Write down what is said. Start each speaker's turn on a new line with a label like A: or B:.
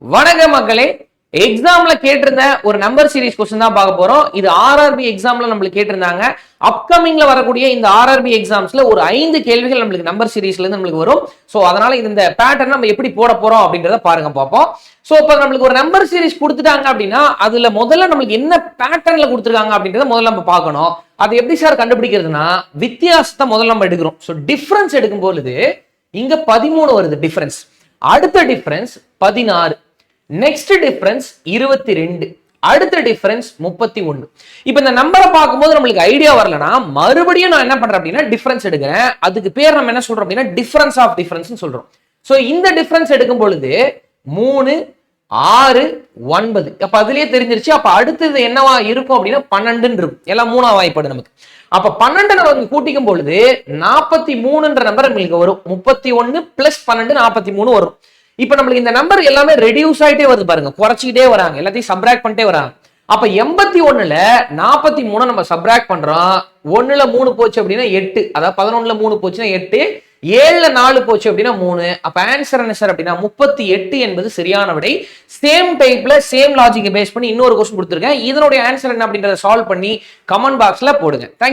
A: வணக்க மக்களே, எக்ஸாம்ல கேட்டிருந்த ஒரு நம்பர் சீரிஸ் கொஸ்டின் தான் பார்க்க போறோம். இது ஆர்ஆர்பி எக்ஸாம்ல நம்மளுக்கு கேட்டிருந்தாங்க. அப்கமிங்ல வரக்கூடிய இந்த ஆர்ஆர்பி எக்ஸாம்ஸ்ல ஒரு 5 கேள்விகள் நம்மளுக்கு நம்பர் சீரிஸ்ல இருந்து நம்மளுக்கு வரும். சோ அதனால இந்த பேட்டர்ன் நம்ம எப்படி போட போறோம் அப்படின்றத பாருங்க பார்ப்போம். சோ இப்ப நம்மளுக்கு ஒரு நம்பர் சீரிஸ் கொடுத்துட்டாங்க அப்படின்னா அதுல முதல்ல நம்மளுக்கு என்ன பேட்டர்ன்ல கொடுத்துருக்காங்க அப்படின்றத முதல்ல நம்ம பார்க்கணும். அது எப்படி சார் கண்டுபிடிக்கிறதுனா வித்தியாசத்தை முதல்ல நம்ம எடுக்கிறோம். சோ டிஃபரன்ஸ் எடுக்கும் பொழுது இங்க 13 வருது டிஃபரன்ஸ். அடுத்த டிஃபரன்ஸ் 16, நெக்ஸ்ட் டிஃபரன்ஸ் 22, அடுத்த டிஃபரன்ஸ் 31. இப்போ இந்த நம்பரை பார்க்கும்போது நம்மளுக்கு ஐடியா வரலனா மறுபடியும் நான் என்ன பண்றேன் அப்படின்னா டிஃபரன்ஸ் எடுக்கிறேன். அதுக்கு பேர் நம்ம என்ன சொல்றோம் அப்படின்னா டிஃபரன்ஸ் ஆஃப் டிஃபரன்ஸ் சொல்றோம். சோ இந்த டிஃபரன்ஸ் எடுக்கும் பொழுது 3, 6, 9. அப்ப அதுலயே தெரிஞ்சிருச்சு. அப்ப அடுத்தது என்னவா இருக்கும் அப்படின்னா 12 இருக்கும். எல்லாம் மூணா வாய்ப்பாடு நமக்கு. அப்ப 12 நம்ம கூட்டிக்கும் பொழுது 43ன்ற நம்பர் நம்மளுக்கு வரும். 31 பிளஸ் 12 43 வரும். இப்ப நம்மளுக்கு இந்த நம்பர் எல்லாமே ரெடியூஸ் ஆயிட்டே வருது பாருங்க, குறைச்சிக்கிட்டே வராங்க, எல்லாத்தையும் சப்ராக்ட் பண்ணிட்டே வராங்க. அப்ப 81ல 43 நம்ம சப்ராக்ட் பண்றோம். 1ல 3 போச்சு அப்படின்னா 8, அதாவது 11ல 3 போச்சுன்னா 8, 7ல 4 போச்சு அப்படின்னா 3. அப்ப ஆன்சர் என்ன சார் அப்படின்னா 38 என்பது சரியான விடை. சேம் டைப்ல சேம் லாஜிக்கை பேஸ் பண்ணி இன்னொரு கொஸ்டின் கொடுத்துருக்கேன். இதனுடைய ஆன்சர் என்ன அப்படின்றத சால்வ் பண்ணி கமெண்ட் பாக்ஸ்ல போடுங்க. தேங்க்யூ.